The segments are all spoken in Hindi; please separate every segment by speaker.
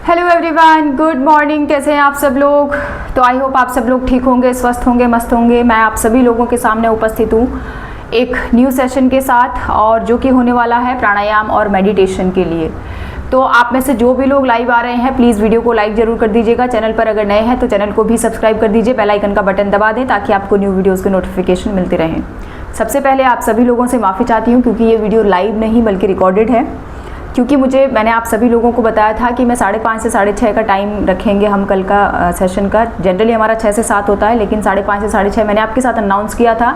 Speaker 1: Hello everyone, good morning. कैसे हैं आप सब लोग? तो आई होप आप सब लोग ठीक होंगे, स्वस्थ होंगे, मस्त होंगे। मैं आप सभी लोगों के सामने उपस्थित हूँ एक न्यू सेशन के साथ, और जो कि होने वाला है प्राणायाम और मेडिटेशन के लिए। तो आप में से जो भी लोग लाइव आ रहे हैं, प्लीज़ वीडियो को लाइक ज़रूर कर दीजिएगा। चैनल पर अगर नए हैं तो चैनल को भी सब्सक्राइब कर दीजिए, बेल आइकन का बटन दबा दें ताकि आपको न्यू वीडियोज़ के नोटिफिकेशन मिलते रहें। सबसे पहले आप सभी लोगों से माफ़ी चाहती हूँ क्योंकि ये वीडियो लाइव नहीं बल्कि रिकॉर्डेड है, क्योंकि मैंने आप सभी लोगों को बताया था कि मैं 5:30 से 6:30 का टाइम रखेंगे हम कल का सेशन का। जनरली हमारा 6 से 7 होता है, लेकिन 5:30 से 6:30 मैंने आपके साथ अनाउंस किया था।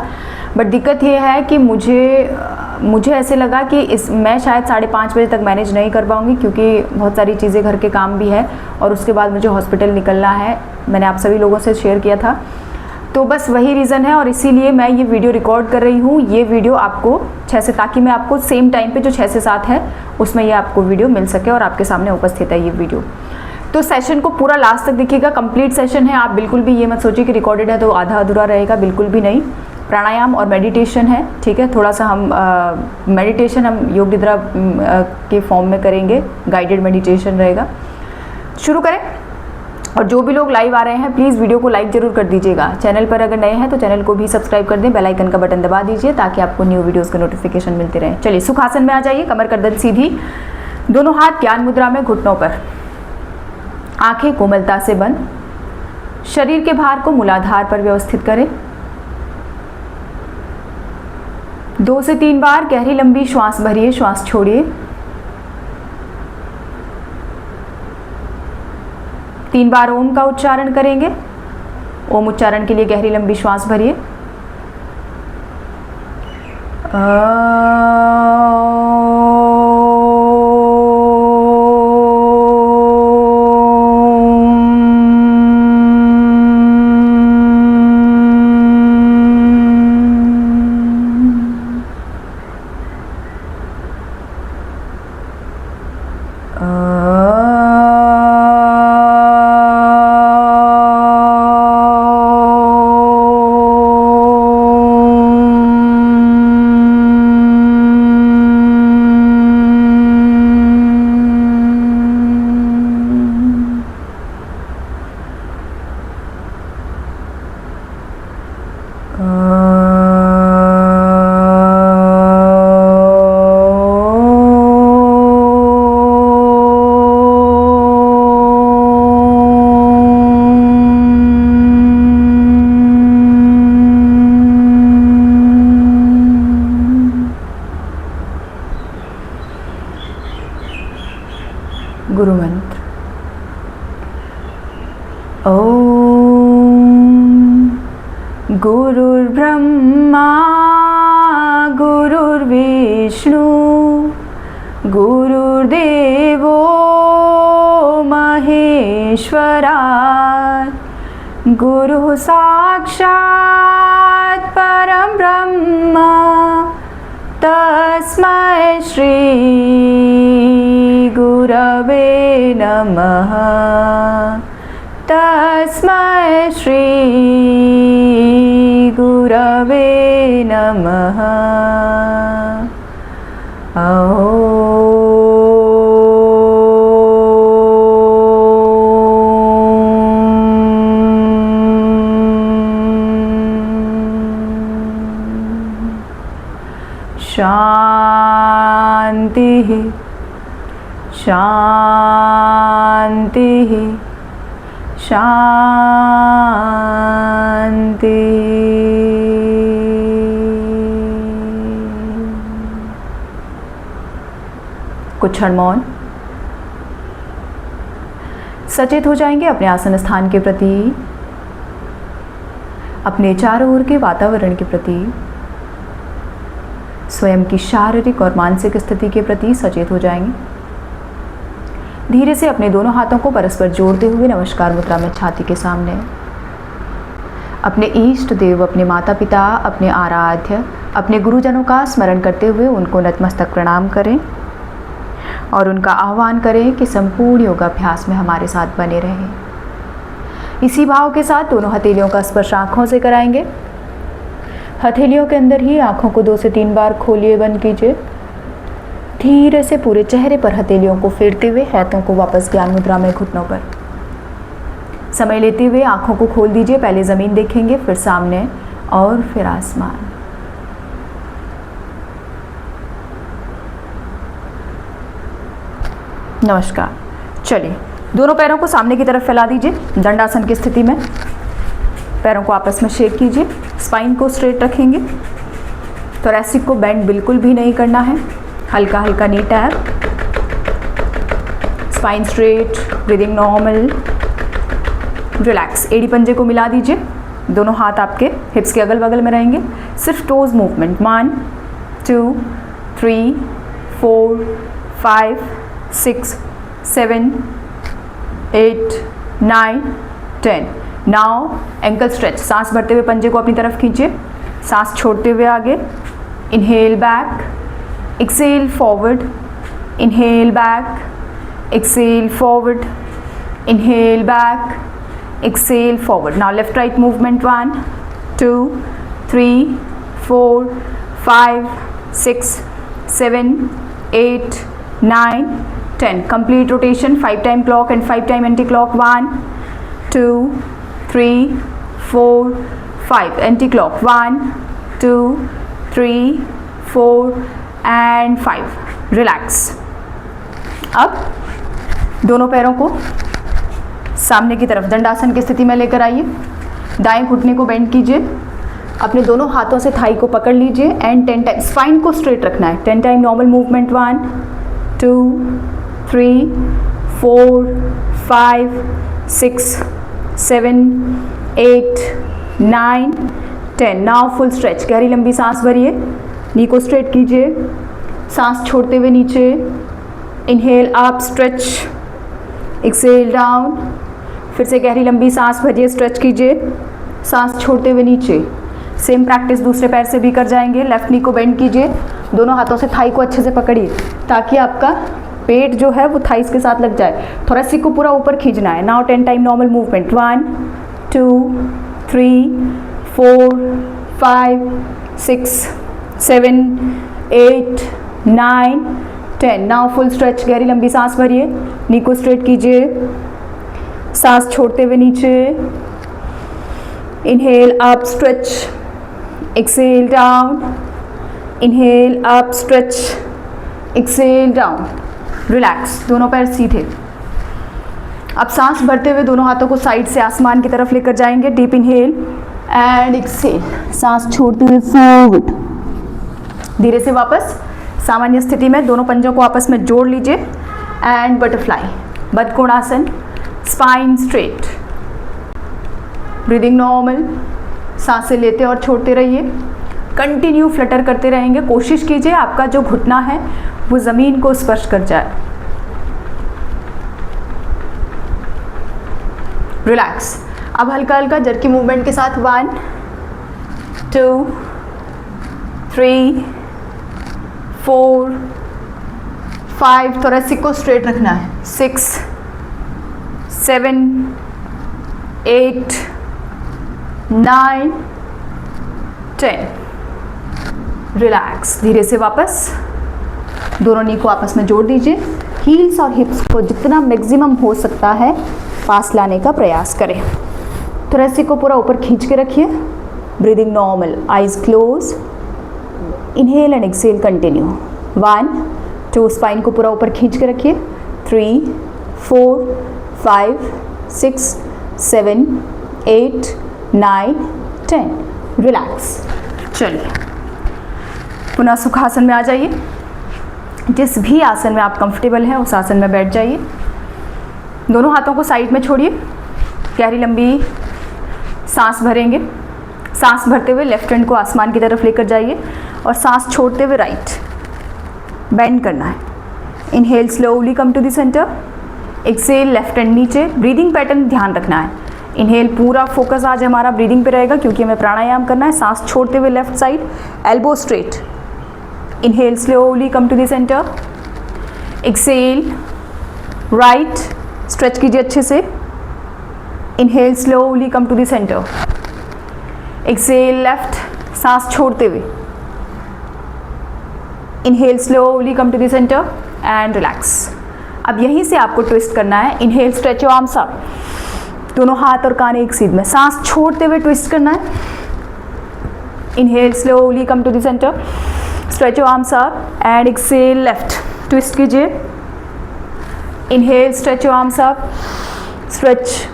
Speaker 1: बट दिक्कत ये है कि मुझे ऐसे लगा कि मैं शायद 5:30 बजे तक मैनेज नहीं कर पाऊँगी, क्योंकि बहुत सारी चीज़ें घर के काम भी है और उसके बाद मुझे हॉस्पिटल निकलना है। मैंने आप सभी लोगों से शेयर किया था, तो बस वही रीज़न है और इसीलिए मैं ये वीडियो रिकॉर्ड कर रही हूँ। ये वीडियो आपको 6 से, ताकि मैं आपको सेम टाइम पे जो 6 से 7 है उसमें ये आपको वीडियो मिल सके और आपके सामने उपस्थित है ये वीडियो। तो सेशन को पूरा लास्ट तक देखिएगा, कंप्लीट सेशन है। आप बिल्कुल भी ये मत सोचिए कि रिकॉर्डेड है तो आधा अधूरा रहेगा, बिल्कुल भी नहीं। प्राणायाम और मेडिटेशन है, ठीक है। थोड़ा सा हम मेडिटेशन हम योग निद्रा के फॉर्म में करेंगे, गाइडेड मेडिटेशन रहेगा। शुरू करें। और जो भी लोग लाइव आ रहे हैं प्लीज़ वीडियो को लाइक ज़रूर कर दीजिएगा। चैनल पर अगर नए हैं तो चैनल को भी सब्सक्राइब कर दें, बेल आइकन का बटन दबा दीजिए ताकि आपको न्यू वीडियोस के नोटिफिकेशन मिलते रहें। चलिए सुखासन में आ जाइए, कमर गर्दन सीधी, दोनों हाथ ज्ञान मुद्रा में घुटनों पर, आंखें कोमलता से बंद। शरीर के भार को मूलाधार पर व्यवस्थित करें। 2 से 3 बार गहरी लंबी श्वास भरिए, श्वास छोड़िए। 3 बार ओम का उच्चारण करेंगे। ओम उच्चारण के लिए गहरी लंबी श्वास भरिए। गुरु मंत्र। ओम गुरुर्ब्रह्मा गुरुर्विष्णु गुरुर्देवो महेश्वरा, गुरु साक्षात् परं ब्रह्म, तस्मै श्री गुरवे नमः। तस्मै श्री गुरवे नमः। शांति शांति शांति। कुछ क्षण मौन। सचेत हो जाएंगे अपने आसन स्थान के प्रति, अपने चारों ओर के वातावरण के प्रति, स्वयं की शारीरिक और मानसिक स्थिति के प्रति सचेत हो जाएंगे। धीरे से अपने दोनों हाथों को परस्पर जोड़ते हुए नमस्कार मुद्रा में छाती के सामने अपने इष्ट देव, अपने माता पिता, अपने आराध्य, अपने गुरुजनों का स्मरण करते हुए उनको नतमस्तक प्रणाम करें और उनका आह्वान करें कि संपूर्ण योगाभ्यास में हमारे साथ बने रहें। इसी भाव के साथ दोनों हथेलियों का स्पर्श आँखों से कराएंगे। हथेलियों के अंदर ही आँखों को 2 से 3 बार खोलिए, बंद कीजिए। धीरे से पूरे चेहरे पर हथेलियों को फेरते हुए हाथों को वापस ज्ञान मुद्रा में घुटनों पर समय लेते हुए आंखों को खोल दीजिए। पहले ज़मीन देखेंगे, फिर सामने और फिर आसमान। नमस्कार। चलिए, दोनों पैरों को सामने की तरफ फैला दीजिए। दंडासन की स्थिति में पैरों को आपस में शेक कीजिए। स्पाइन को स्ट्रेट रखेंगे। थोरैसिक को बेंड बिल्कुल भी नहीं करना है। हल्का हल्का knee tap, spine straight, breathing normal, relax. एड़ी पंजे को मिला दीजिए। दोनों हाथ आपके हिप्स के अगल बगल में रहेंगे। सिर्फ toes movement. 1 2 3 4 5 6 7 8 9 10। Now ankle stretch. सांस भरते हुए पंजे को अपनी तरफ खींचिए। सांस छोड़ते हुए आगे। Inhale back, exhale forward, inhale back, exhale forward, inhale back, exhale forward. Now left right movement. 1 2 3 4 5 6 7 8 9 10. Complete rotation. 5 time clock and 5 time anti clock. 1 2 3 4 5. Anti clock. 1 2 3 4 and 5. Relax. अब दोनों पैरों को सामने की तरफ दंडासन की स्थिति में लेकर आइए। दाएं घुटने को बेंड कीजिए। अपने दोनों हाथों से थाई को पकड़ लीजिए एंड 10 टाइम स्पाइन को स्ट्रेट रखना है। 10 time normal movement. 1 2 3 4 5 6 7 8 9 10। Now full stretch. गहरी लंबी सांस भरिए। नी को स्ट्रेट कीजिए। सांस छोड़ते हुए नीचे। Inhale up, stretch, exhale down. फिर से गहरी लंबी सांस भरिए, स्ट्रेच कीजिए। सांस छोड़ते हुए नीचे। सेम प्रैक्टिस दूसरे पैर से भी कर जाएंगे। लेफ्ट नी को बेंड कीजिए। दोनों हाथों से थाई को अच्छे से पकड़िए ताकि आपका पेट जो है वो थाइस के साथ लग जाए। थोरैसिक को पूरा ऊपर खींचना है। Now 10 time normal movement. 1 2 3 4 5 6 7 8 9 10। Now full stretch. गहरी लंबी सांस भरिए। नी को स्ट्रेट कीजिए। सांस छोड़ते हुए नीचे। Inhale up, stretch, exhale down, inhale up, stretch, exhale down. Relax. दोनों पैर सीधे। अब सांस भरते हुए दोनों हाथों को साइड से आसमान की तरफ लेकर जाएंगे। Deep inhale and exhale. सांस छोड़ते हुए फॉरवर्ड। धीरे से वापस सामान्य स्थिति में दोनों पंजों को आपस में जोड़ लीजिए and butterfly, Baddhakonasana. Spine straight, breathing normal. सांसें लेते और छोड़ते रहिए। कंटिन्यू फ्लटर करते रहेंगे। कोशिश कीजिए आपका जो घुटना है वो ज़मीन को स्पर्श कर जाए। रिलैक्स। अब हल्का हल्का जर्की मूवमेंट के साथ 1 2 3 4 5। थोरैसिक को स्ट्रेट रखना है। 6 7 8 9 10। रिलैक्स। धीरे से वापस दोनों नी को आपस में जोड़ दीजिए। हील्स और हिप्स को जितना मैक्सिमम हो सकता है पास लाने का प्रयास करें। थोरैसिक को पूरा ऊपर खींच के रखिए। Breathing normal, eyes close. Inhale and exhale continue. 1 2। Spine को पूरा ऊपर खींच के रखिए। 3 4 5 6 7 8 9 10। रिलैक्स। चलिए, पुनः सुखासन में आ जाइए। जिस भी आसन में आप कंफर्टेबल हैं उस आसन में बैठ जाइए। दोनों हाथों को साइड में छोड़िए। गहरी लंबी सांस भरेंगे। सांस भरते हुए लेफ्ट हैंड को आसमान की तरफ लेकर जाइए और सांस छोड़ते हुए राइट बेंड करना है। Inhale slowly come to the centre. Exhale left hand नीचे। ब्रीदिंग पैटर्न ध्यान रखना है। इनहेल पूरा फोकस आज हमारा ब्रीदिंग पे रहेगा क्योंकि हमें प्राणायाम करना है। सांस छोड़ते हुए left side, elbow straight. Inhale slowly come to the centre. Exhale right, stretch कीजिए अच्छे से। Inhale slowly come to the centre. Exhale left, सांस छोड़ते हुए। Inhale slowly come to the centre and relax. अब यहीं से आपको ट्विस्ट करना है। Inhale stretch your arms up, दोनों हाथ और कान एक सीध में, सांस छोड़ते हुए ट्विस्ट करना है। Inhale slowly come to the centre, stretch your arms up and exhale left, twist कीजिए। Inhale stretch your arms up, stretch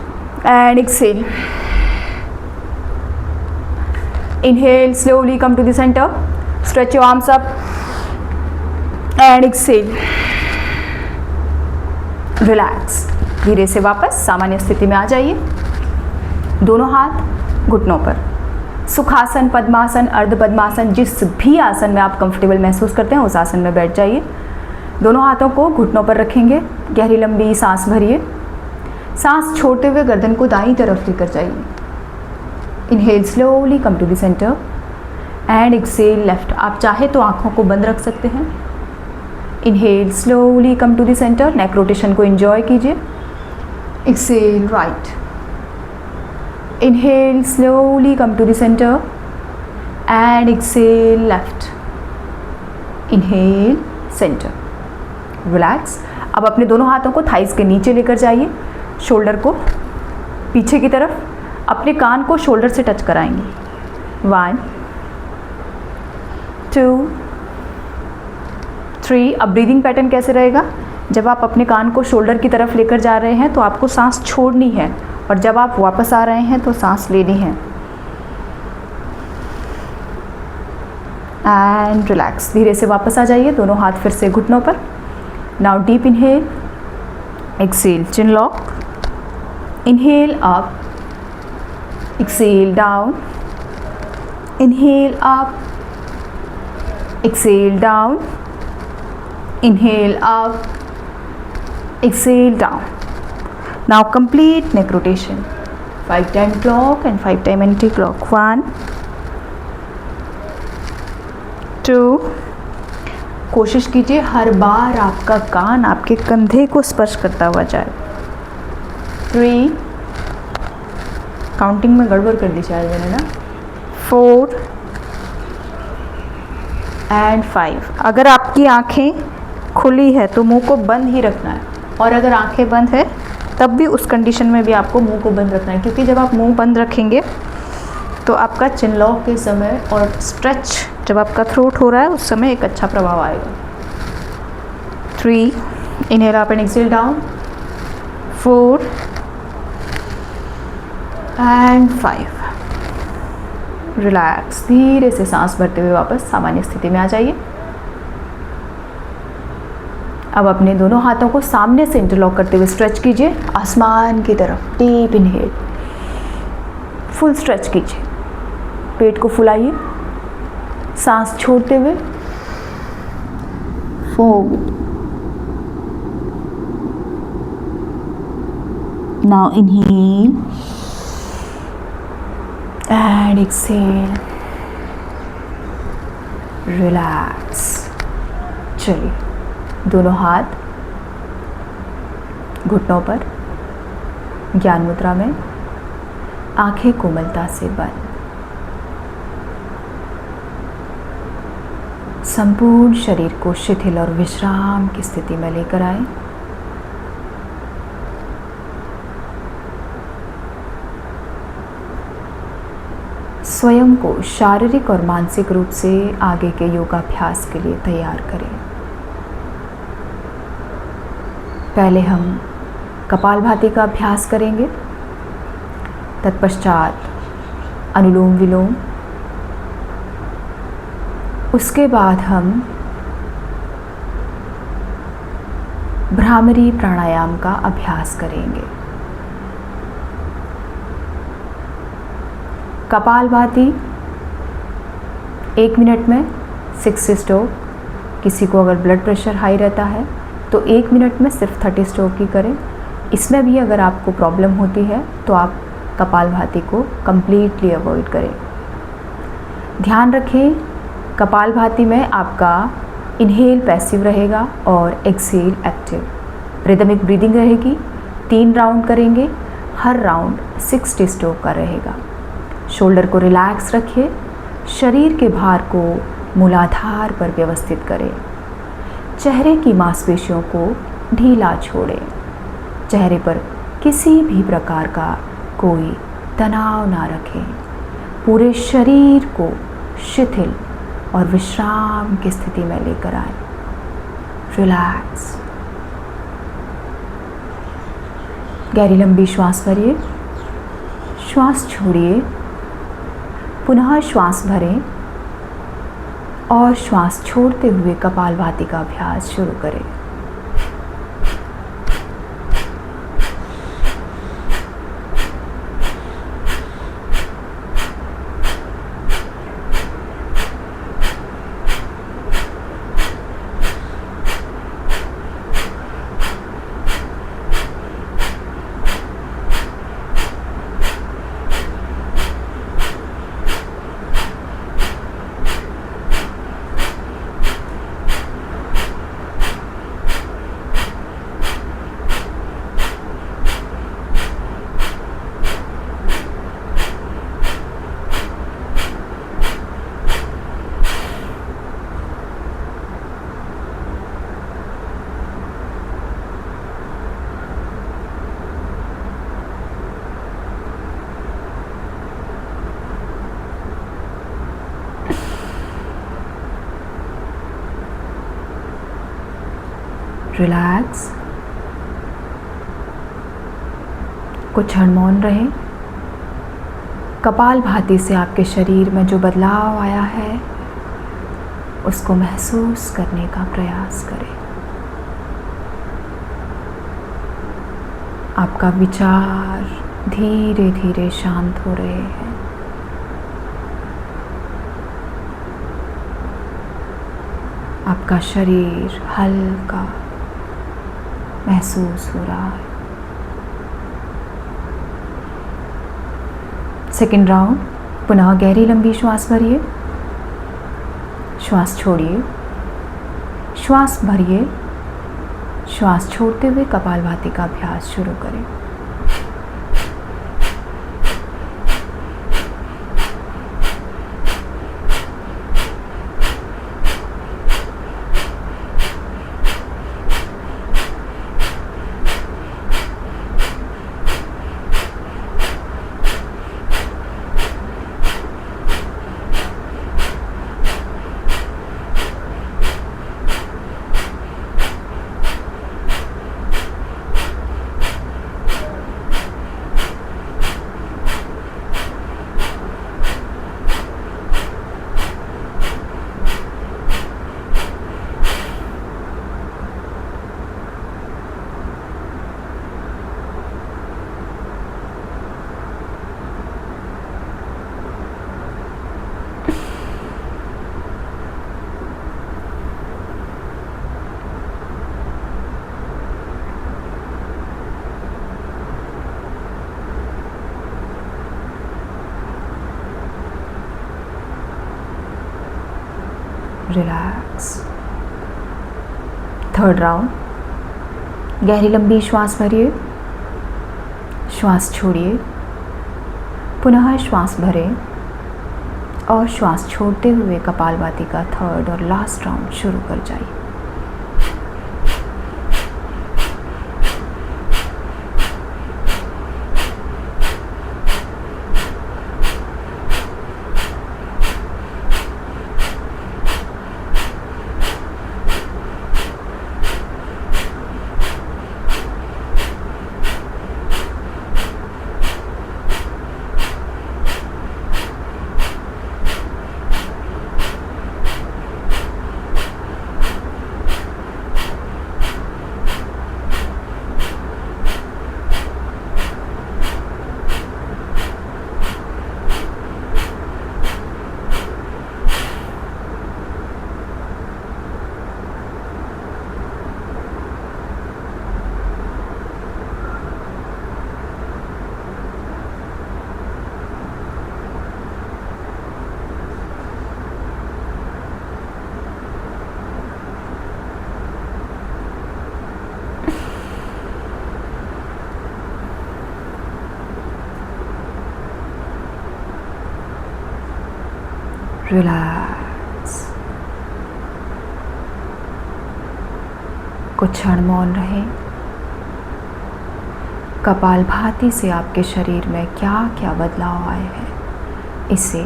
Speaker 1: and exhale. Inhale, slowly come to the center, stretch your arms up and exhale, relax। धीरे से वापस सामान्य स्थिति में आ जाइए। दोनों हाथ घुटनों पर, सुखासन, पद्मासन, अर्ध पद्मासन, जिस भी आसन में आप कंफर्टेबल महसूस करते हैं उस आसन में बैठ जाइए। दोनों हाथों को घुटनों पर रखेंगे, गहरी लंबी सांस भरिए। सांस छोड़ते हुए गर्दन को दाईं तरफ लेकर जाइए। Inhale slowly come to the centre and exhale left. आप चाहे तो आंखों को बंद रख सकते हैं। Inhale slowly come to the centre, neck rotation को एंजॉय कीजिए। Exhale right. Inhale slowly come to the centre and exhale left. Inhale centre, relax. अब अपने दोनों हाथों को थाइस के नीचे लेकर जाइए, शोल्डर को पीछे की तरफ, अपने कान को शोल्डर से टच कराएंगे। 1 2 3। अब ब्रीदिंग पैटर्न कैसे रहेगा? जब आप अपने कान को शोल्डर की तरफ लेकर जा रहे हैं तो आपको सांस छोड़नी है, और जब आप वापस आ रहे हैं तो सांस लेनी है। And relax. धीरे से वापस आ जाइए, दोनों हाथ फिर से घुटनों पर। Now deep inhale, exhale, chin lock. Inhale up, exhale down, inhale up, exhale down, inhale up, exhale down. Now complete neck rotation, 5 time clock and 5 time anti clock. 1 2। कोशिश कीजिए हर बार आपका कान आपके कंधे को स्पर्श करता हुआ जाए। 3। काउंटिंग में गड़बड़ कर दी शायद मैंने ना। 4 एंड 5। अगर आपकी आंखें खुली है तो मुंह को बंद ही रखना है, और अगर आंखें बंद है तब भी उस कंडीशन में भी आपको मुंह को बंद रखना है, क्योंकि जब आप मुंह बंद रखेंगे तो आपका चिन लॉक के समय और स्ट्रेच जब आपका थ्रोट हो रहा है उस समय एक अच्छा प्रभाव आएगा। 3। Inhale up and exhale down. 4 and 5। Relax. धीरे से सांस भरते हुए वापस सामान्य स्थिति में आ जाइए। अब अपने दोनों हाथों को सामने से इंटरलॉक करते हुए स्ट्रेच कीजिए आसमान की तरफ। डीप इनहेल, फुल स्ट्रेच कीजिए, पेट को फुलाइए, सांस छोड़ते हुए forward. Now inhale and exhale, relax। चलिए, दोनों हाथ घुटनों पर, ज्ञान मुद्रा में, आंखें कोमलता से बंद। संपूर्ण शरीर को शिथिल और विश्राम की स्थिति में लेकर आए। स्वयं को शारीरिक और मानसिक रूप से आगे के योगाभ्यास के लिए तैयार करें। पहले हम कपालभाति का अभ्यास करेंगे, तत्पश्चात अनुलोम विलोम, उसके बाद हम भ्रामरी प्राणायाम का अभ्यास करेंगे। कपालभाति 1 मिनट में 6 स्ट्रोक। किसी को अगर ब्लड प्रेशर हाई रहता है तो 1 मिनट में सिर्फ 30 स्ट्रोक ही करें। इसमें भी अगर आपको प्रॉब्लम होती है तो आप कपालभाति को कम्प्लीटली अवॉइड करें। ध्यान रखें, कपालभाति में आपका इनहेल पैसिव रहेगा और एक्सेल एक्टिव। रिदमिक ब्रीदिंग रहेगी। 3 राउंड करेंगे, हर राउंड 60 स्ट्रोक का रहेगा। शोल्डर को रिलैक्स रखिए, शरीर के भार को मूलाधार पर व्यवस्थित करें। चेहरे की मांसपेशियों को ढीला छोड़ें। चेहरे पर किसी भी प्रकार का कोई तनाव ना रखें। पूरे शरीर को शिथिल और विश्राम की स्थिति में लेकर आए। रिलैक्स। गहरी लंबी श्वास भरिए, श्वास छोड़िए, पुनः श्वास भरें और श्वास छोड़ते हुए कपालभाति का अभ्यास शुरू करें। रिलैक्स। कुछ क्षण मौन रहें। कपालभाति से आपके शरीर में जो बदलाव आया है उसको महसूस करने का प्रयास करें। आपका विचार धीरे धीरे शांत हो रहे हैं। आपका शरीर हल्का महसूस हो रहा है। सेकेंड राउंड, पुनः गहरी लंबी श्वास भरिए, श्वास छोड़िए, श्वास भरिए, श्वास छोड़ते हुए कपालभाति का अभ्यास शुरू करें। रिलैक्स। थर्ड राउंड, गहरी लंबी श्वास भरिए, श्वास छोड़िए, पुनः श्वास भरें और श्वास छोड़ते हुए कपालभाति का थर्ड और लास्ट राउंड शुरू कर जाइए। रिलैक्स। कुछ क्षण मौन रहें। कपालभाति से आपके शरीर में क्या क्या बदलाव आए हैं, इसे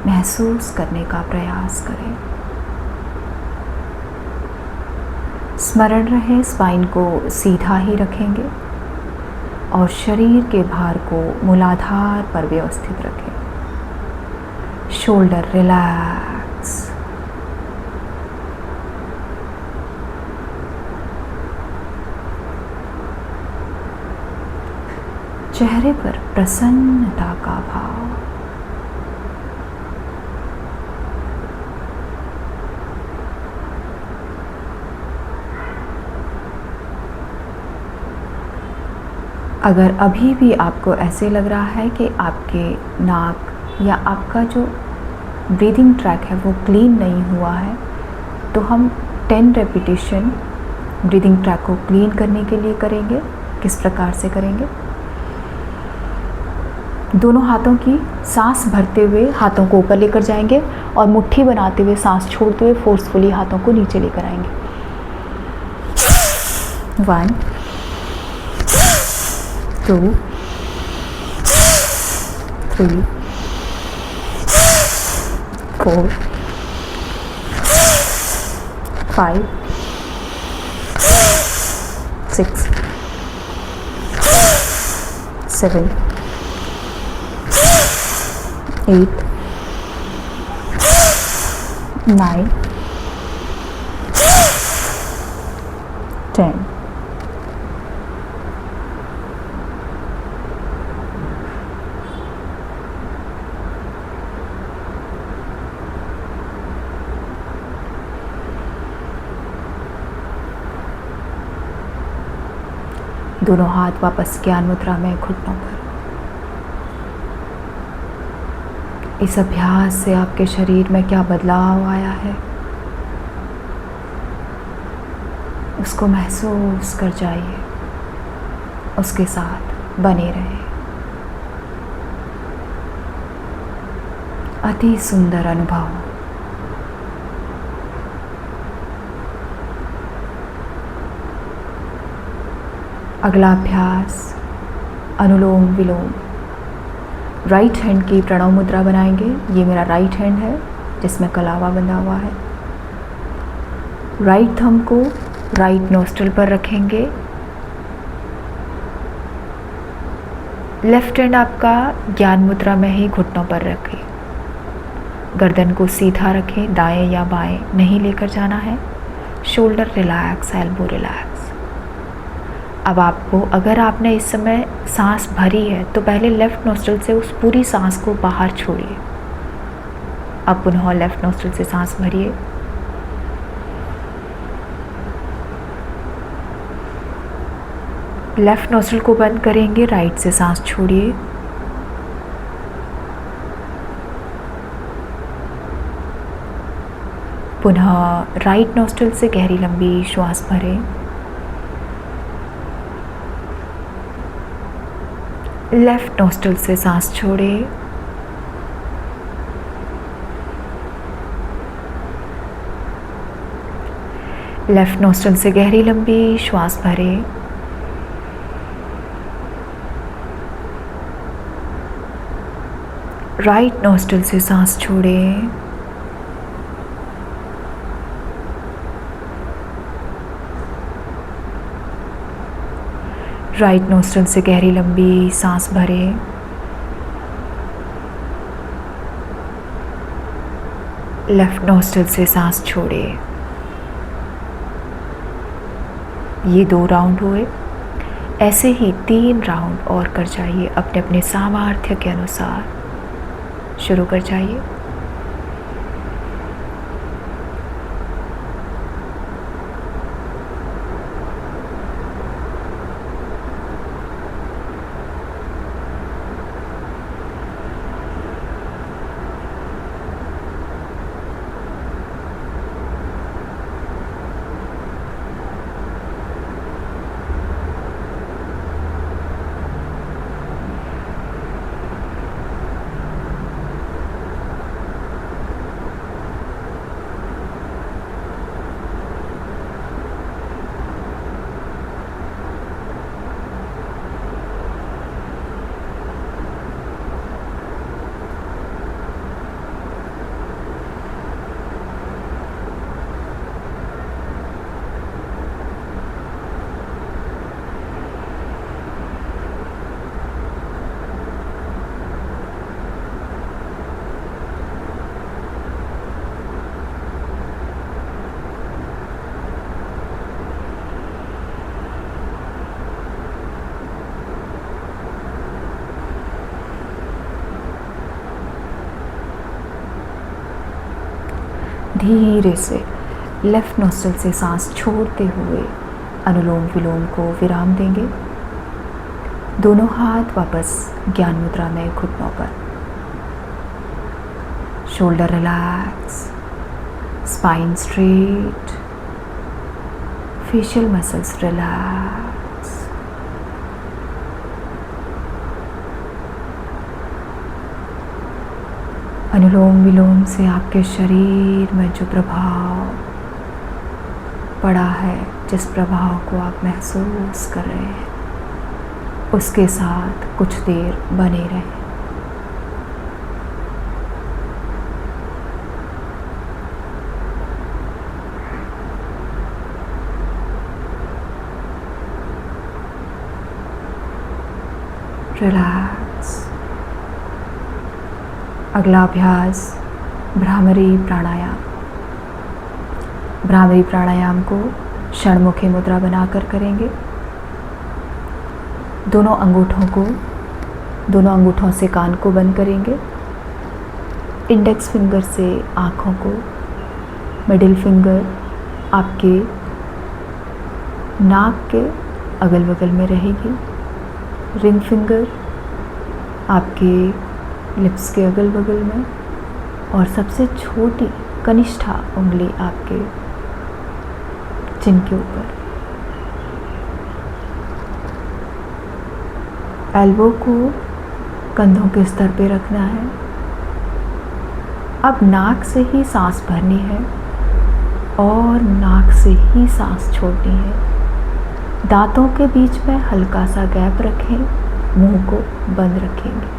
Speaker 1: महसूस करने का प्रयास करें। स्मरण रहे, स्पाइन को सीधा ही रखेंगे और शरीर के भार को मूलाधार पर व्यवस्थित रखें। Shoulder relax. चेहरे पर प्रसन्नता का भाव। अगर अभी भी आपको ऐसे लग रहा है कि आपके नाक या आपका जो ब्रीदिंग ट्रैक है वो क्लीन नहीं हुआ है, तो हम 10 रेपिटेशन ब्रीदिंग ट्रैक को क्लीन करने के लिए करेंगे। किस प्रकार से करेंगे? दोनों हाथों की सांस भरते हुए हाथों को ऊपर लेकर जाएंगे और मुट्ठी बनाते हुए सांस छोड़ते हुए फोर्सफुली हाथों को नीचे लेकर आएंगे। 1 2 3 4 5 6 7 8 9 10। दोनों हाथ वापस ज्ञान मुद्रा में घुटनों पर। इस अभ्यास से आपके शरीर में क्या बदलाव आया है, उसको महसूस कर जाइए, उसके साथ बने रहें। अति सुंदर अनुभव। अगला अभ्यास अनुलोम विलोम। राइट हैंड की प्रणव मुद्रा बनाएंगे। ये मेरा राइट हैंड है जिसमें कलावा बंधा हुआ है। राइट थंब को राइट नोस्ट्रल पर रखेंगे। लेफ्ट हैंड आपका ज्ञान मुद्रा में ही घुटनों पर रखें। गर्दन को सीधा रखें, दाएं या बाएं नहीं लेकर जाना है। Shoulder relax, elbow relax. अब आपको, अगर आपने इस समय सांस भरी है तो पहले लेफ़्ट नोस्ट्रल से उस पूरी सांस को बाहर छोड़िए। अब पुनः लेफ़्ट नोस्ट्रल से सांस भरिए। लेफ़्ट नोस्ट्रल को बंद करेंगे, राइट से सांस छोड़िए। पुनः राइट नोस्ट्रल से गहरी लंबी श्वास भरें। लेफ्ट नोस्ट्रल से सांस छोड़ें। लेफ्ट नोस्ट्रल से गहरी लंबी श्वास भरें। राइट नोस्ट्रल से सांस छोड़ें। राइट नोस्ट्रल से गहरी लंबी सांस भरें। लेफ्ट नोस्ट्रल से सांस छोड़ें। ये 2 राउंड हुए। ऐसे ही 3 राउंड और कर जाइए। अपने अपने सामर्थ्य के अनुसार शुरू कर जाइए। धीरे से लेफ्ट नोस्ट्रल से सांस छोड़ते हुए अनुलोम विलोम को विराम देंगे। दोनों हाथ वापस ज्ञान मुद्रा में घुटनों पर। Shoulder relax, spine straight, facial muscles relax. Anulom Vilom से आपके शरीर में जो प्रभाव पड़ा है, जिस प्रभाव को आप महसूस कर रहे हैं, उसके साथ कुछ देर बने रहें। रिलैक्स। अगला अभ्यास भ्रामरी प्राणायाम। भ्रामरी प्राणायाम को षणमुखी मुद्रा बनाकर करेंगे। दोनों अंगूठों से कान को बंद करेंगे। इंडेक्स फिंगर से आँखों को, मिडिल फिंगर आपके नाक के अगल बगल में रहेगी, रिंग फिंगर आपके लिप्स के अगल बगल में, और सबसे छोटी कनिष्ठा उंगली आपके चिन के ऊपर। एल्बो को कंधों के स्तर पे रखना है। अब नाक से ही सांस भरनी है और नाक से ही सांस छोड़नी है। दांतों के बीच में हल्का सा गैप रखें, मुंह को बंद रखेंगे।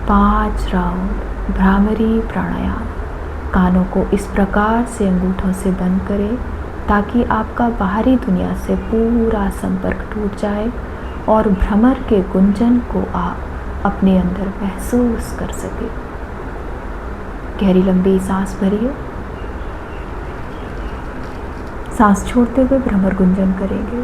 Speaker 1: 5 राउंड भ्रामरी प्राणायाम। कानों को इस प्रकार से अंगूठों से बंद करें ताकि आपका बाहरी दुनिया से पूरा संपर्क टूट जाए और भ्रमर के गुंजन को आप अपने अंदर महसूस कर सकें। गहरी लंबी सांस भरिए। सांस छोड़ते हुए भ्रमर गुंजन करेंगे।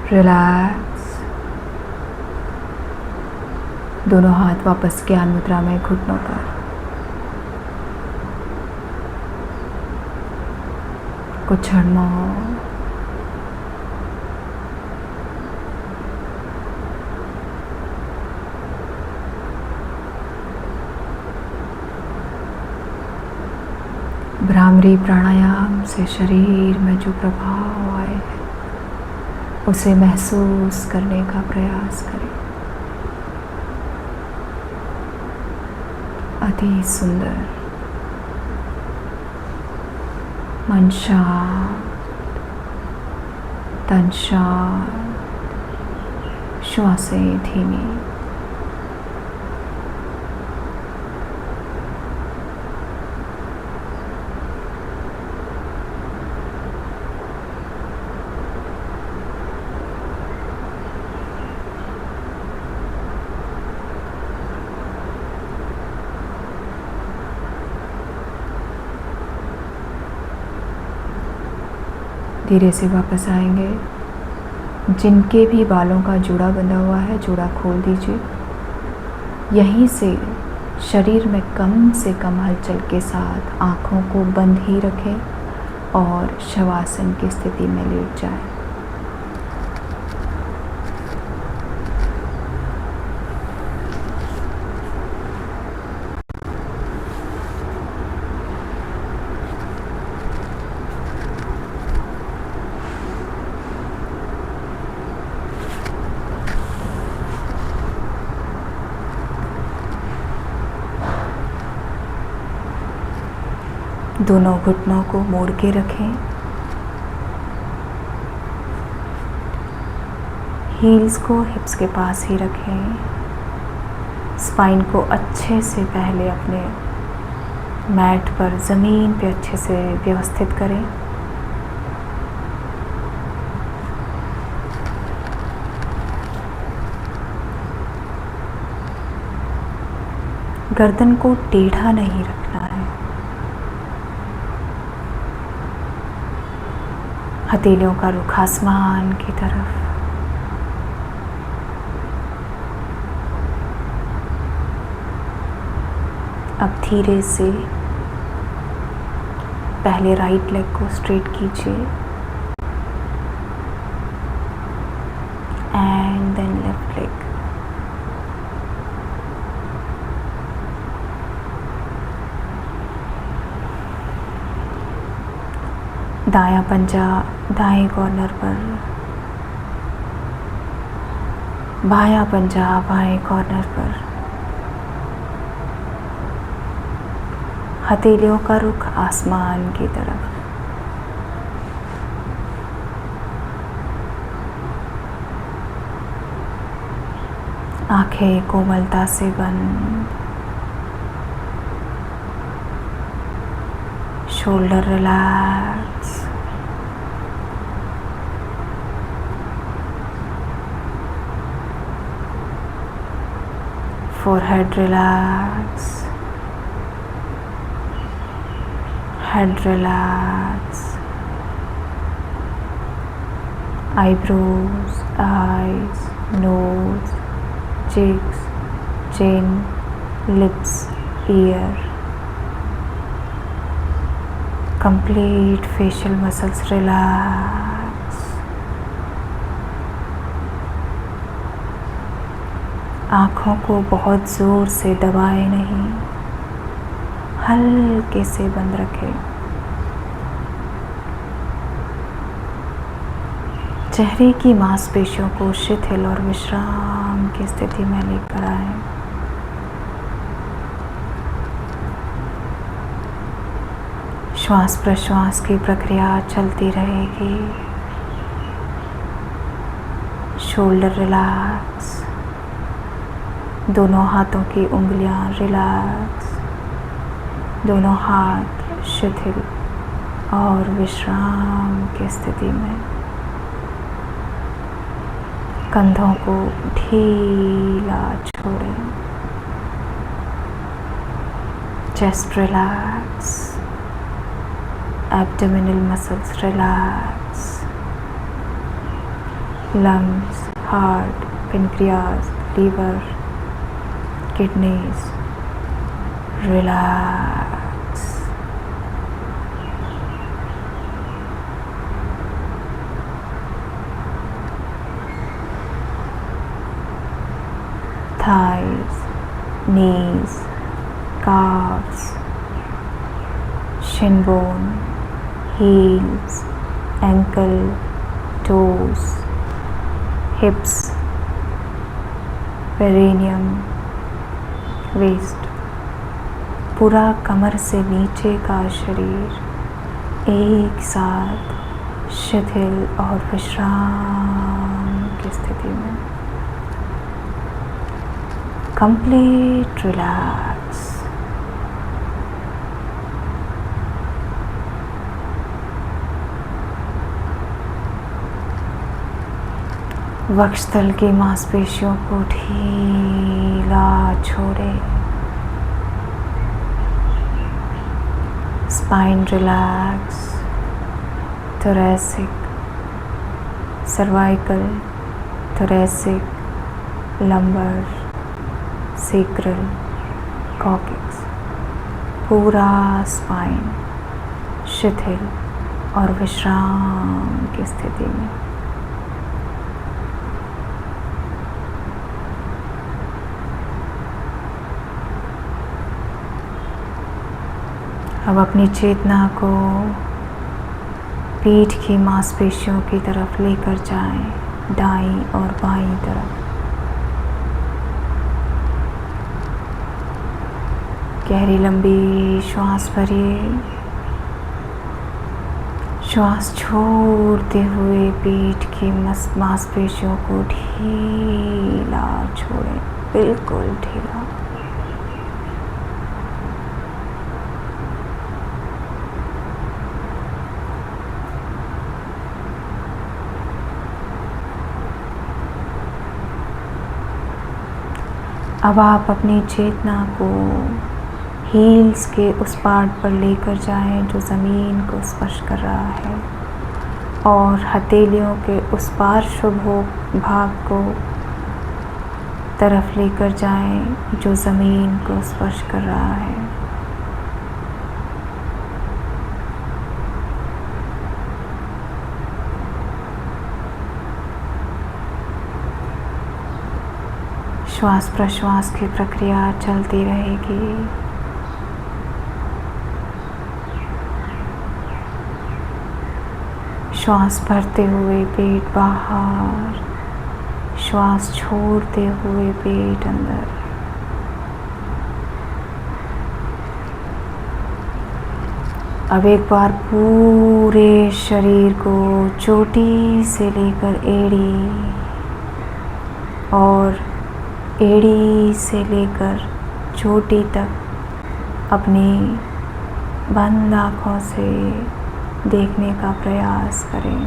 Speaker 1: रिलैक्स। दोनों हाथ वापस ज्ञान मुद्रा में घुटनों पर। कुछ क्षण मौन। भ्रामरी प्राणायाम से शरीर में जो प्रभाव आए हैं, उसे महसूस करने का प्रयास करें। अति सुंदर। मन शांत, तन शांत, श्वासें धीमी। धीरे से वापस आएंगे। जिनके भी बालों का जूड़ा बंधा हुआ है, जूड़ा खोल दीजिए। यहीं से शरीर में कम से कम हलचल के साथ आँखों को बंद ही रखें और शवासन की स्थिति में लेट जाएं। दोनों घुटनों को मोड़ के रखें। हील्स को हिप्स के पास ही रखें। स्पाइन को अच्छे से पहले अपने मैट पर, ज़मीन पे अच्छे से व्यवस्थित करें। गर्दन को टेढ़ा नहीं रखना है। हथेलियों का रुख आसमान की तरफ। अब धीरे से पहले राइट लेग को स्ट्रेट कीजिए एंड देन लेफ्ट लेग। दायां पंजा दाएं कॉर्नर पर, बायां पंजा बाएं कॉर्नर पर। हथेलियों का रुख आसमान की तरफ। आंखें कोमलता से बंद। Shoulder relax. forehead relax, head relax, eyebrows, eyes, nose, cheeks, chin, lips, ear, complete facial muscles relax. आँखों को बहुत ज़ोर से दबाए नहीं, हल्के से बंद रखें। चेहरे की मांसपेशियों को शिथिल और विश्राम की स्थिति में लेकर आए। श्वास प्रश्वास की प्रक्रिया चलती रहेगी। शोल्डर रिलैक्स, दोनों हाथों की उंगलियां रिलैक्स, दोनों हाथ शिथिल और विश्राम की स्थिति में। कंधों को ढीला छोड़ें। Chest relax, abdominal muscles relax, lungs, heart, pancreas, liver, kidneys relax. Thighs, knees, calves, shin bone, heels, ankle, toes, hips, perineum, waist, पूरा कमर से नीचे का शरीर एक साथ शिथिल और विश्राम की स्थिति में, कंप्लीट रिलैक्स। वक्षस्थल की मांसपेशियों को ढीला छोड़े, spine relax, thoracic, cervical, thoracic, lumbar, sacral, coccyx, पूरा स्पाइन शिथिल और विश्राम की स्थिति में। अब अपनी चेतना को पीठ की मांसपेशियों की तरफ लेकर जाएं, दाईं और बाईं तरफ। गहरी लंबी श्वास भरिए, श्वास छोड़ते हुए पीठ की मांसपेशियों को ढीला छोड़ें, बिल्कुल ढीला। अब आप अपनी चेतना को हील्स के उस पार्ट पर लेकर जाएं जो ज़मीन को स्पर्श कर रहा है, और हथेलियों के उस पार्श्व भाग को तरफ लेकर जाएं जो ज़मीन को स्पर्श कर रहा है। श्वास प्रश्वास की प्रक्रिया चलती रहेगी। श्वास भरते हुए पेट बाहर, श्वास छोड़ते हुए पेट अंदर। अब एक बार पूरे शरीर को चोटी से लेकर एड़ी और एड़ी से लेकर चोटी तक अपनी बंद आँखों से देखने का प्रयास करें।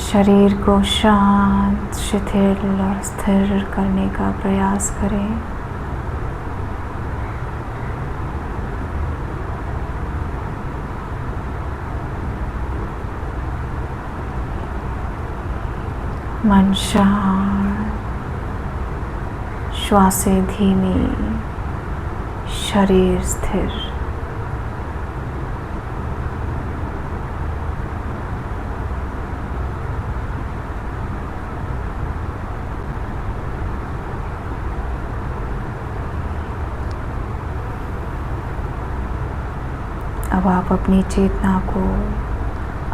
Speaker 1: शरीर को शांत, शिथिल और स्थिर करने का प्रयास करें। मन शांत, श्वासें धीमी, शरीर स्थिर। अब आप अपनी चेतना को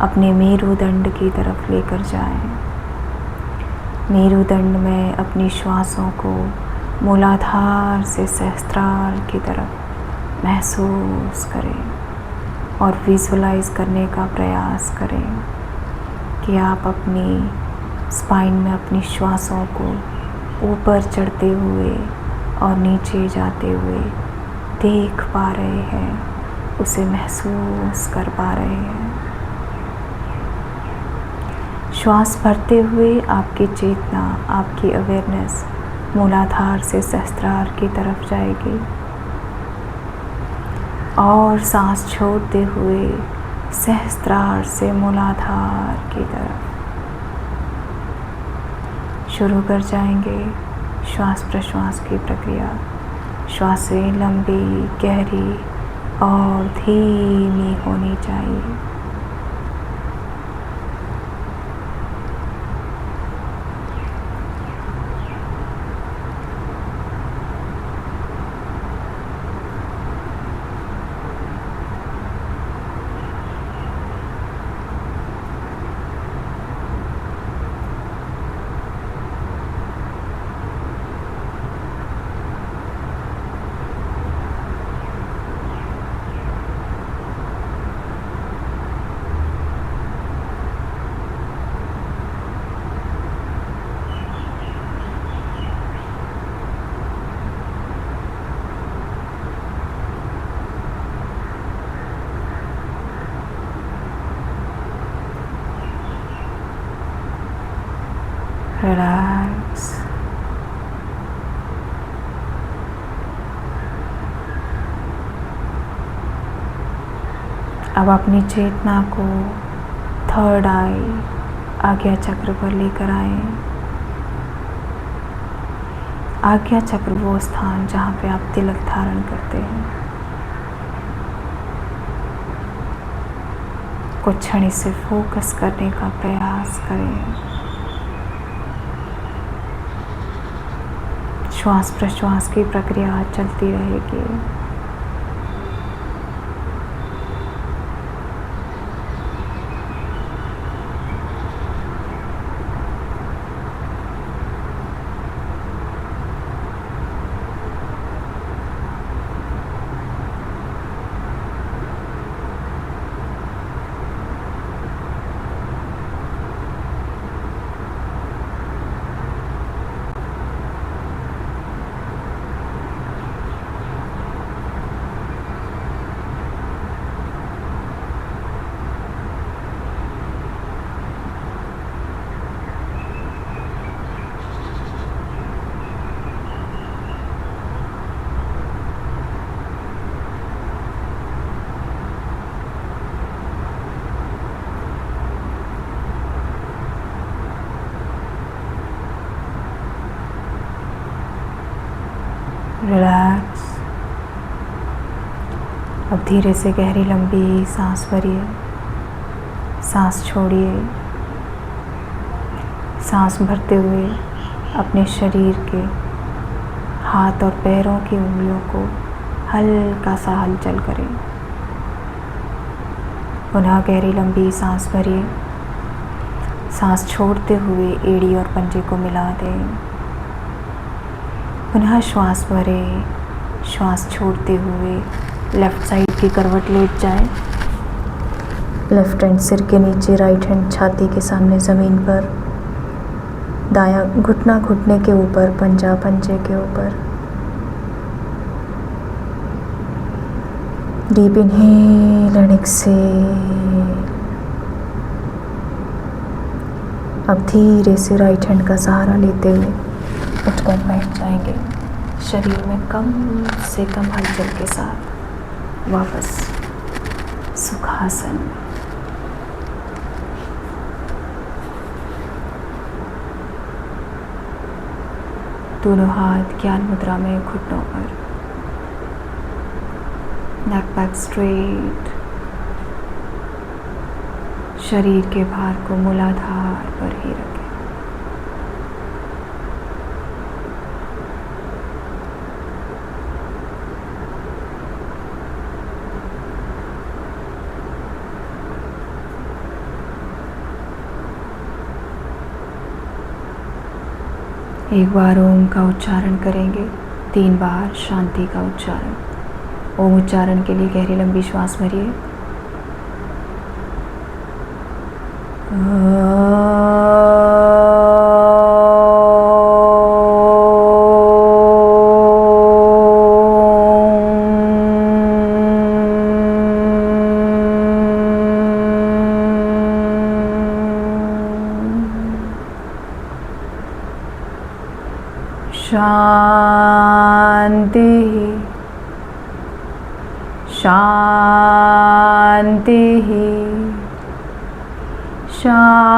Speaker 1: अपने मेरुदंड की तरफ लेकर जाएं। मेरुदंड में अपनी श्वासों को मूलाधार से सहस्त्रार की तरफ महसूस करें और विजुअलाइज करने का प्रयास करें कि आप अपनी स्पाइन में अपनी श्वासों को ऊपर चढ़ते हुए और नीचे जाते हुए देख पा रहे हैं, उसे महसूस कर पा रहे हैं। श्वास भरते हुए आपकी चेतना, आपकी अवेयरनेस मूलाधार से सहस्त्रार की तरफ जाएगी और सांस छोड़ते हुए सहस्त्रार से मूलाधार की तरफ शुरू कर जाएंगे श्वास प्रश्वास की प्रक्रिया। श्वासें लंबी, गहरी और धीमी होनी चाहिए। रिलैक्स। अब अपनी चेतना को थर्ड आई आज्ञा चक्र पर लेकर आए। आज्ञा चक्र वो स्थान जहाँ पे आप तिलक धारण करते हैं। कुछ क्षण इसे फोकस करने का प्रयास करें। श्वास प्रश्वास की प्रक्रिया चलती रहेगी। रिलैक्स। अब धीरे से गहरी लंबी सांस भरिए, सांस छोड़िए। सांस भरते हुए अपने शरीर के हाथ और पैरों की उंगलियों को हल्का सा हलचल करें। पुनः गहरी लंबी सांस भरिए। सांस छोड़ते हुए एड़ी और पंजे को मिला दें। पुनः श्वास भरें। श्वास छोड़ते हुए लेफ़्ट साइड की करवट लेट जाए। लेफ़्ट हैंड सिर के नीचे, राइट हैंड छाती के सामने ज़मीन पर, दायां घुटना घुटने के ऊपर, पंजा पंजे के ऊपर। Deep inhale and exhale. अब धीरे से राइट हैंड का सहारा लेते हुए उठकर बैठ जाएंगे। शरीर में कम से कम हलचल के साथ वापस सुखासन। दोनों हाथ ज्ञान मुद्रा में घुटनों पर, नेक बैक स्ट्रेट। शरीर के भार को मूलाधार पर ही रखें। एक बार ओम का उच्चारण करेंगे, 3 बार शांति का उच्चारण। ओम उच्चारण के लिए गहरी लंबी श्वास भरिए। शांति शांति शांति।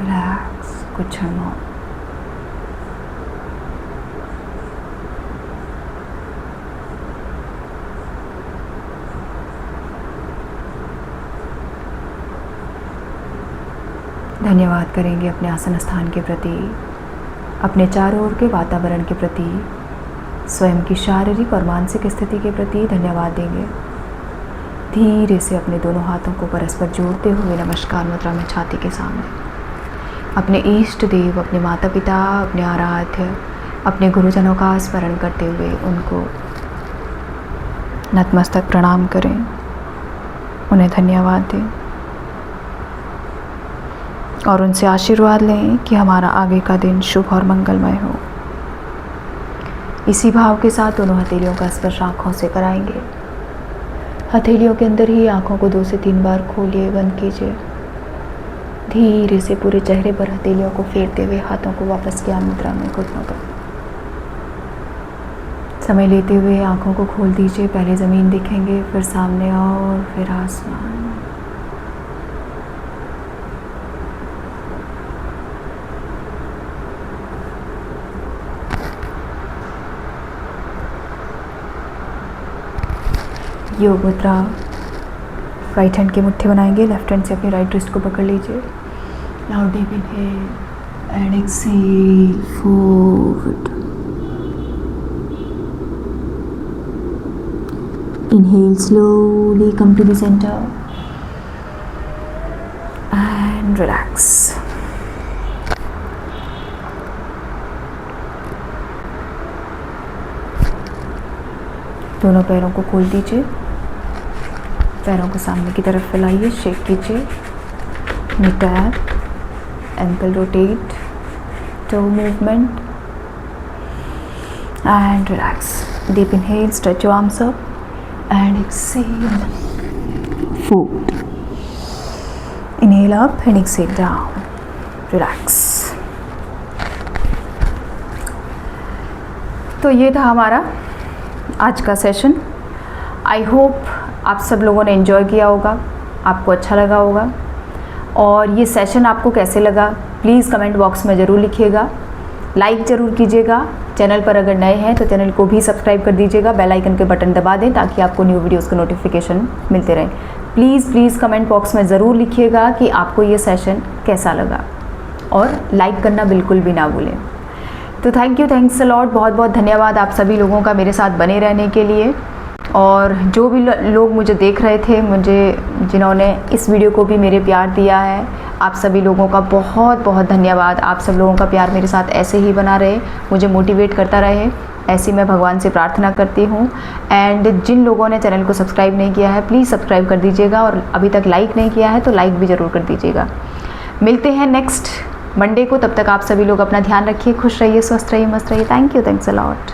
Speaker 1: रिलैक्स कुछ क्षण और। धन्यवाद करेंगे अपने आसन स्थान के प्रति, अपने चारों ओर के वातावरण के प्रति, स्वयं की शारीरिक और मानसिक स्थिति के प्रति धन्यवाद देंगे। धीरे से अपने दोनों हाथों को परस्पर जोड़ते हुए नमस्कार मुद्रा में छाती के सामने अपने इष्ट देव, अपने माता पिता, अपने आराध्य, अपने गुरुजनों का स्मरण करते हुए उनको नतमस्तक प्रणाम करें। उन्हें धन्यवाद दें और उनसे आशीर्वाद लें कि हमारा आगे का दिन शुभ और मंगलमय हो। इसी भाव के साथ दोनों हथेलियों का स्पर्श आँखों से कराएंगे। हथेलियों के अंदर ही आँखों को 2 से 3 बार खोलिए, बंद कीजिए। धीरे से पूरे चेहरे पर हथेलियों को फेरते हुए हाथों को वापस ज्ञान मुद्रा में घुटनों पर समय लेते हुए आँखों को खोल दीजिए। पहले ज़मीन दिखेंगे, फिर सामने और फिर आसमान। योग मुद्रा। राइट हैंड की मुट्ठी बनाएंगे, लेफ्ट हैंड से अपनी राइट रिस्ट को पकड़ लीजिए। Now deep inhale and exhale forward. Inhale slowly, come to the center and relax. दोनों पैरों को खोल दीजिए, पैरों को सामने की तरफ फैलाइए, शेक कीजिए। Knee tap, ankle rotate, toe movement and relax. Deep inhale, stretch your arms up and exhale forward. Inhale up and exhale down. Relax. तो ये था हमारा आज का सेशन। आई होप आप सब लोगों ने एंजॉय किया होगा, आपको अच्छा लगा होगा। और ये सेशन आपको कैसे लगा प्लीज़ कमेंट बॉक्स में ज़रूर लिखिएगा। लाइक ज़रूर कीजिएगा। चैनल पर अगर नए हैं तो चैनल को भी सब्सक्राइब कर दीजिएगा, बेल आइकन के बटन दबा दें ताकि आपको न्यू वीडियोस का नोटिफिकेशन मिलते रहे। प्लीज़ कमेंट बॉक्स में ज़रूर लिखिएगा कि आपको ये सेशन कैसा लगा और लाइक करना बिल्कुल भी ना भूलें। तो थैंक्स अ लॉट, बहुत बहुत धन्यवाद आप सभी लोगों का मेरे साथ बने रहने के लिए। और जो भी लोग मुझे देख रहे थे, जिन्होंने इस वीडियो को भी मेरे प्यार दिया है, आप सभी लोगों का बहुत बहुत धन्यवाद। आप सब लोगों का प्यार मेरे साथ ऐसे ही बना रहे, मुझे मोटिवेट करता रहे, ऐसी मैं भगवान से प्रार्थना करती हूँ। एंड जिन लोगों ने चैनल को सब्सक्राइब नहीं किया है प्लीज़ सब्सक्राइब कर दीजिएगा, और अभी तक लाइक नहीं किया है तो लाइक भी ज़रूर कर दीजिएगा। मिलते हैं नेक्स्ट मंडे को, तब तक आप सभी लोग अपना ध्यान रखिए, खुश रहिए, स्वस्थ रहिए, मस्त रहिए। Thanks a lot.